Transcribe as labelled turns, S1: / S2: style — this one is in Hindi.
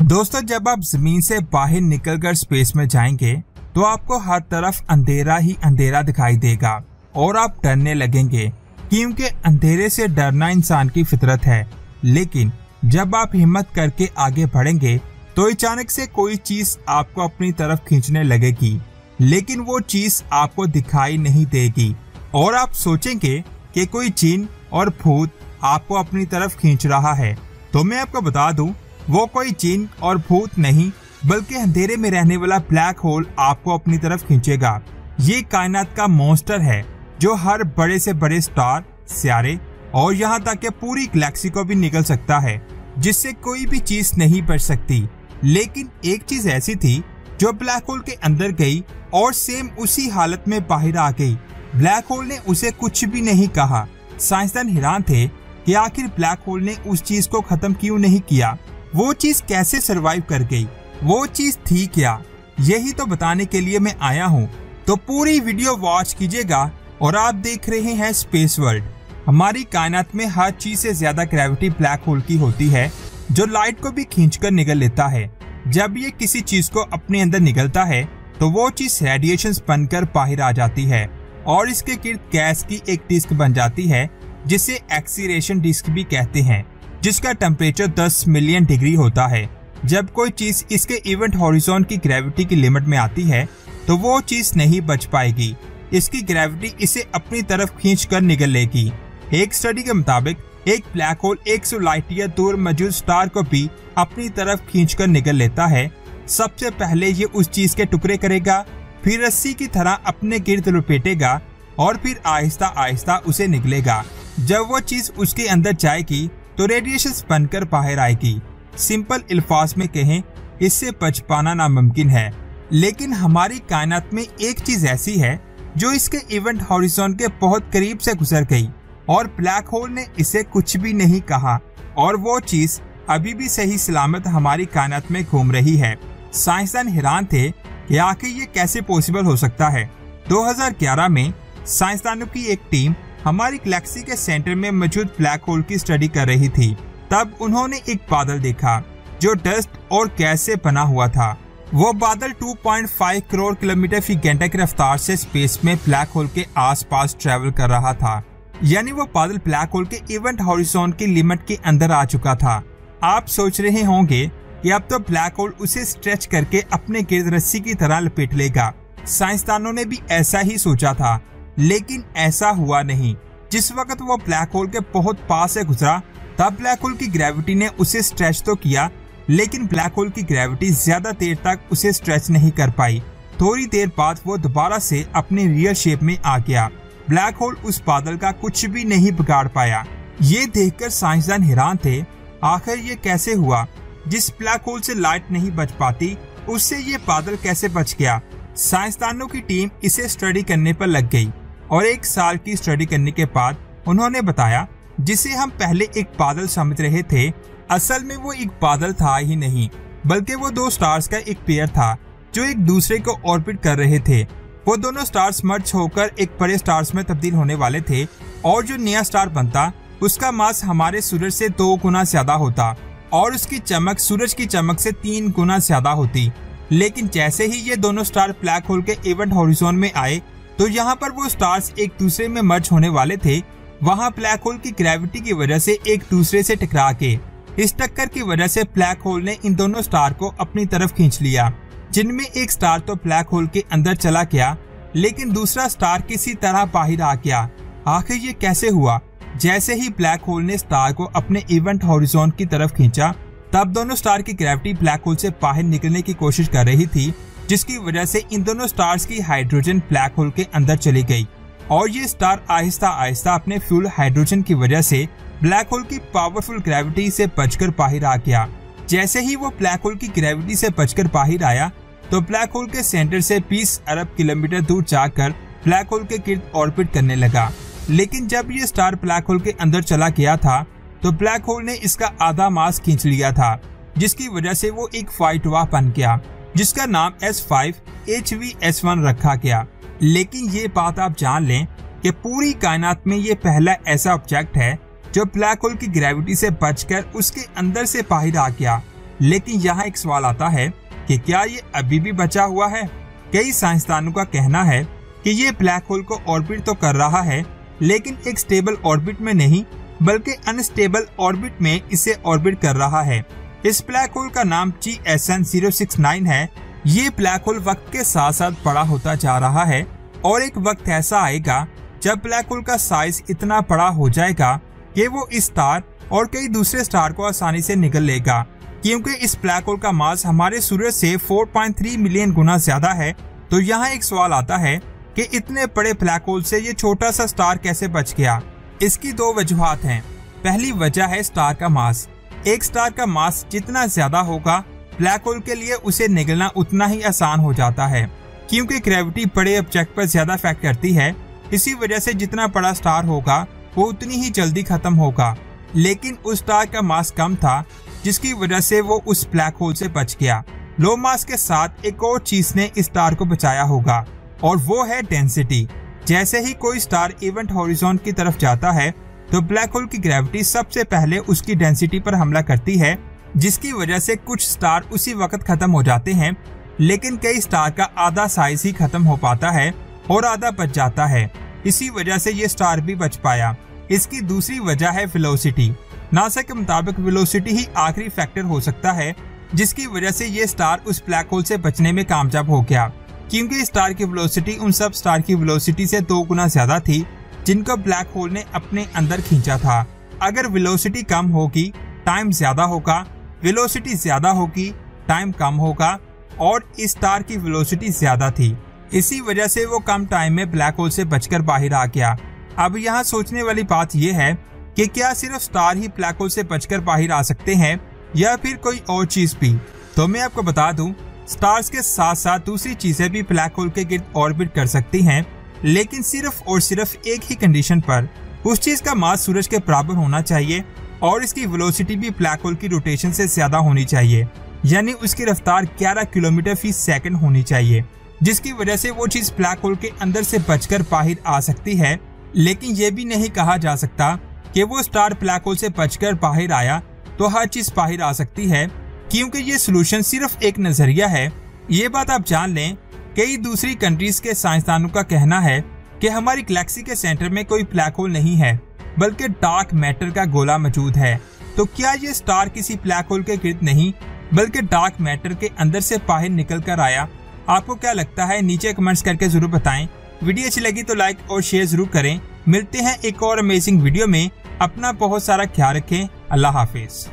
S1: दोस्तों, जब आप जमीन से बाहर निकलकर स्पेस में जाएंगे तो आपको हर तरफ अंधेरा ही अंधेरा दिखाई देगा और आप डरने लगेंगे, क्योंकि अंधेरे से डरना इंसान की फितरत है। लेकिन जब आप हिम्मत करके आगे बढ़ेंगे तो अचानक से कोई चीज आपको अपनी तरफ खींचने लगेगी, लेकिन वो चीज आपको दिखाई नहीं देगी और आप सोचेंगे कि कोई जिन और भूत आपको अपनी तरफ खींच रहा है। तो मैं आपको बता दूं, वो कोई जिन और भूत नहीं बल्कि अंधेरे में रहने वाला ब्लैक होल आपको अपनी तरफ खींचेगा। ये कायनात का मॉन्स्टर है जो हर बड़े से बड़े स्टार, सितारे और यहाँ तक कि पूरी गैलेक्सी को भी निगल सकता है, जिससे कोई भी चीज नहीं बच सकती। लेकिन एक चीज ऐसी थी जो ब्लैक होल के अंदर गई और सेम उसी हालत में बाहर आ गई। ब्लैक होल ने उसे कुछ भी नहीं कहा। साइंसदान हैरान थे कि आखिर ब्लैक होल ने उस चीज को खत्म क्यों नहीं किया, वो चीज कैसे सरवाइव कर गई, वो चीज थी क्या, यही तो बताने के लिए मैं आया हूँ। तो पूरी वीडियो वॉच कीजिएगा। और आप देख रहे हैं स्पेस वर्ल्ड। हमारी कायनात में हर चीज से ज्यादा ग्रेविटी ब्लैक होल की होती है, जो लाइट को भी खींचकर निगल लेता है। जब ये किसी चीज को अपने अंदर निगलता है तो वो चीज रेडिएशन बनकर बाहर आ जाती है और इसके गिर्द गैस की एक डिस्क बन जाती है, जिसे एक्सीलरेशन डिस्क भी कहते हैं, जिसका टेम्परेचर 10 मिलियन डिग्री होता है। जब कोई चीज इसके इवेंट हॉरिजॉन की ग्रेविटी की लिमिट में आती है तो वो चीज नहीं बच पाएगी। इसकी ग्रेविटी इसे अपनी तरफ खींच कर निगल लेगी। एक स्टडी के मुताबिक एक ब्लैक होल 100 लाइट ईयर दूर मौजूद स्टार को भी अपनी तरफ खींचकर निगल लेता है। सबसे पहले ये उस चीज के टुकड़े करेगा, फिर रस्सी की तरह अपने गिर्द लपेटेगा और फिर आहिस्ता आहिस्ता उसे निगलेगा। जब वो चीज उसके अंदर जाएगी तो रेडिएशन बनकर बाहर आएगी। सिंपल अल्फाज में कहें, इससे बच पाना नामुमकिन है। लेकिन हमारी कायनात में एक चीज ऐसी है जो इसके इवेंट हॉरिजॉन के बहुत करीब से गुजर गई और ब्लैक होल ने इसे कुछ भी नहीं कहा, और वो चीज अभी भी सही सलामत हमारी कायनात में घूम रही है। साइंसदान हैरान थे कि आखिर ये कैसे पॉसिबल हो सकता है। 2011 में साइंसदानों की एक टीम हमारी गैलेक्सी के सेंटर में मौजूद ब्लैक होल की स्टडी कर रही थी। तब उन्होंने एक बादल देखा जो डस्ट और गैस से बना हुआ था। वो बादल 2.5 करोड़ किलोमीटर फी घंटे की रफ्तार से स्पेस में ब्लैक होल के आसपास ट्रेवल कर रहा था। यानी वो बादल ब्लैक होल के इवेंट हॉरिजॉन की लिमिट के अंदर आ चुका था। आप सोच रहे होंगे कि अब तो ब्लैक होल उसे स्ट्रेच करके अपने गिर्द रस्सी की तरह लपेट लेगा। साइंसदानों ने भी ऐसा ही सोचा था, लेकिन ऐसा हुआ नहीं। जिस वक्त वो ब्लैक होल के बहुत पास से गुजरा तब ब्लैक होल की ग्रेविटी ने उसे स्ट्रेच तो किया, लेकिन ब्लैक होल की ग्रेविटी ज्यादा देर तक उसे स्ट्रेच नहीं कर पाई। थोड़ी देर बाद वो दोबारा से अपने रियल शेप में आ गया। ब्लैक होल उस बादल का कुछ भी नहीं बिगाड़ पाया। ये देखकर साइंसदान हैरान थे, आखिर ये कैसे हुआ। जिस ब्लैक होल से लाइट नहीं बच पाती उससे ये बादल कैसे बच गया। साइंसदानों की टीम इसे स्टडी करने पर लग गई और 1 साल की स्टडी करने के बाद उन्होंने बताया, जिसे हम पहले एक बादल समझ रहे थे, असल में वो एक बादल था ही नहीं, बल्कि वो 2 स्टार्स का एक पेयर था जो एक दूसरे को ऑर्बिट कर रहे थे। वो दोनों स्टार्स मर्ज होकर एक बड़े स्टार्स में तब्दील होने वाले थे और जो नया स्टार बनता उसका मास हमारे सूरज से 2 गुना ज्यादा होता और उसकी चमक सूरज की चमक से 3 गुना ज्यादा होती। लेकिन जैसे ही ये दोनों स्टार ब्लैक होल के इवेंट हॉरिजॉन में आए तो यहाँ पर वो स्टार्स एक दूसरे में मर्ज होने वाले थे। वहाँ ब्लैक होल की ग्रेविटी की वजह से एक दूसरे से टकरा के, इस टक्कर की वजह से ब्लैक होल ने इन दोनों स्टार को अपनी तरफ खींच लिया, जिनमें एक स्टार तो ब्लैक होल के अंदर चला गया, लेकिन दूसरा स्टार किसी तरह बाहर आ गया। आखिर ये कैसे हुआ। जैसे ही ब्लैक होल ने स्टार को अपने इवेंट हॉरिजॉन की तरफ खींचा तब दोनों स्टार की ग्रेविटी ब्लैक होल से बाहर निकलने की कोशिश कर रही थी, जिसकी वजह से इन दोनों स्टार्स की हाइड्रोजन ब्लैक होल के अंदर चली गई और ये स्टार आहिस्ता आहिस्ता अपने फ्यूल हाइड्रोजन की वजह से ब्लैक होल की पावरफुल ग्रेविटी से बचकर बाहर आ गया। जैसे ही वो ब्लैक होल की ग्रेविटी से बचकर बाहर आया तो ब्लैक होल के सेंटर से 20 अरब किलोमीटर दूर जाकर ब्लैक होल के गिर्द ऑर्बिट करने लगा। लेकिन जब ये स्टार ब्लैक होल के अंदर चला गया था तो ब्लैक होल ने इसका आधा मास खींच लिया था, जिसकी वजह से वो एक व्हाइट डवार्फ बन गया, जिसका नाम S5HVS1 रखा गया। लेकिन ये बात आप जान लें कि पूरी कायनात में ये पहला ऐसा ऑब्जेक्ट है जो ब्लैक होल की ग्रेविटी से बचकर उसके अंदर से बाहर आ गया। लेकिन यहाँ एक सवाल आता है कि क्या ये अभी भी बचा हुआ है? कई साइंसदानों का कहना है कि ये ब्लैक होल को ऑर्बिट तो कर रहा है, लेकिन एक स्टेबल ऑर्बिट में नहीं बल्कि अनस्टेबल ऑर्बिट में इसे ऑर्बिट कर रहा है। इस ब्लैक होल का नाम GSN 069 है। ये ब्लैक होल वक्त के साथ साथ बड़ा होता जा रहा है और एक वक्त ऐसा आएगा जब ब्लैक होल का साइज इतना बड़ा हो जाएगा कि वो इस स्टार और कई दूसरे स्टार को आसानी से निगल लेगा, क्योंकि इस ब्लैक होल का मास हमारे सूरज से 4.3 मिलियन गुना ज्यादा है। तो यहाँ एक सवाल आता है कि इतने बड़े ब्लैक होल से ये छोटा सा स्टार कैसे बच गया? इसकी दो वजूहात हैं। पहली वजह है स्टार का मास। एक स्टार का मास जितना ज्यादा होगा, ब्लैक होल के लिए उसे निगलना उतना ही आसान हो जाता है, क्योंकि ग्रेविटी बड़े ऑब्जेक्ट पर ज्यादा इफेक्ट करती है। इसी वजह से जितना बड़ा स्टार होगा वो उतनी ही जल्दी खत्म होगा। लेकिन उस स्टार का मास कम था, जिसकी वजह से वो उस ब्लैक होल से बच गया। लो मास के साथ एक और चीज ने इस स्टार को बचाया होगा, और वो है डेंसिटी। जैसे ही कोई स्टार इवेंट हॉरिजॉन की तरफ जाता है तो ब्लैक होल की ग्रेविटी सबसे पहले उसकी डेंसिटी पर हमला करती है, जिसकी वजह से कुछ स्टार उसी वक्त खत्म हो जाते हैं, लेकिन कई स्टार का आधा साइज ही खत्म हो पाता है और आधा बच जाता है। इसी वजह से ये स्टार भी बच पाया। इसकी दूसरी वजह है वेलोसिटी। नासा के मुताबिक वेलोसिटी ही आखिरी फैक्टर हो सकता है जिसकी वजह से ये स्टार उस ब्लैक होल से बचने में कामयाब हो गया, क्योंकि स्टार की वेलोसिटी उन सब स्टार की वेलोसिटी से 2 गुना ज्यादा थी जिनको ब्लैक होल ने अपने अंदर खींचा था। अगर वेलोसिटी कम होगी टाइम ज्यादा होगा, वेलोसिटी ज्यादा होगी टाइम कम होगा, और इस स्टार की वेलोसिटी ज्यादा थी। इसी वजह से वो कम टाइम में ब्लैक होल से बचकर बाहर आ गया। अब यहाँ सोचने वाली बात यह है कि क्या सिर्फ स्टार ही ब्लैक होल से बचकर बाहर आ सकते हैं या फिर कोई और चीज भी? तो मैं आपको बता दूं, स्टार्स के साथ साथ दूसरी चीजें भी ब्लैक होल के गिर्द ऑर्बिट कर सकती हैं, लेकिन सिर्फ और सिर्फ एक ही कंडीशन पर। उस चीज का मास सूरज के बराबर होना चाहिए और इसकी वेलोसिटी भी ब्लैक होल की रोटेशन से ज्यादा होनी चाहिए, यानी उसकी रफ्तार 11 किलोमीटर फी सेकंड होनी चाहिए, जिसकी वजह से वो चीज ब्लैक होल के अंदर से बचकर बाहर आ सकती है। लेकिन ये भी नहीं कहा जा सकता कि वो स्टार ब्लैक होल से बचकर बाहर आया तो हर चीज बाहर आ सकती है, क्योंकि ये सोल्यूशन सिर्फ एक नजरिया है। ये बात आप जान लें। कई दूसरी कंट्रीज के साइंसदानों का कहना है कि हमारी गैलेक्सी के सेंटर में कोई ब्लैक होल नहीं है, बल्कि डार्क मैटर का गोला मौजूद है। तो क्या ये स्टार किसी ब्लैक होल के गिर्द नहीं बल्कि डार्क मैटर के अंदर से बाहर निकल कर आया? आपको क्या लगता है? नीचे कमेंट्स करके जरूर बताएं। वीडियो अच्छी लगी तो लाइक और शेयर जरूर करें। मिलते हैं एक और अमेजिंग वीडियो में। अपना बहुत सारा ख्याल रखें। अल्लाह हाफिज।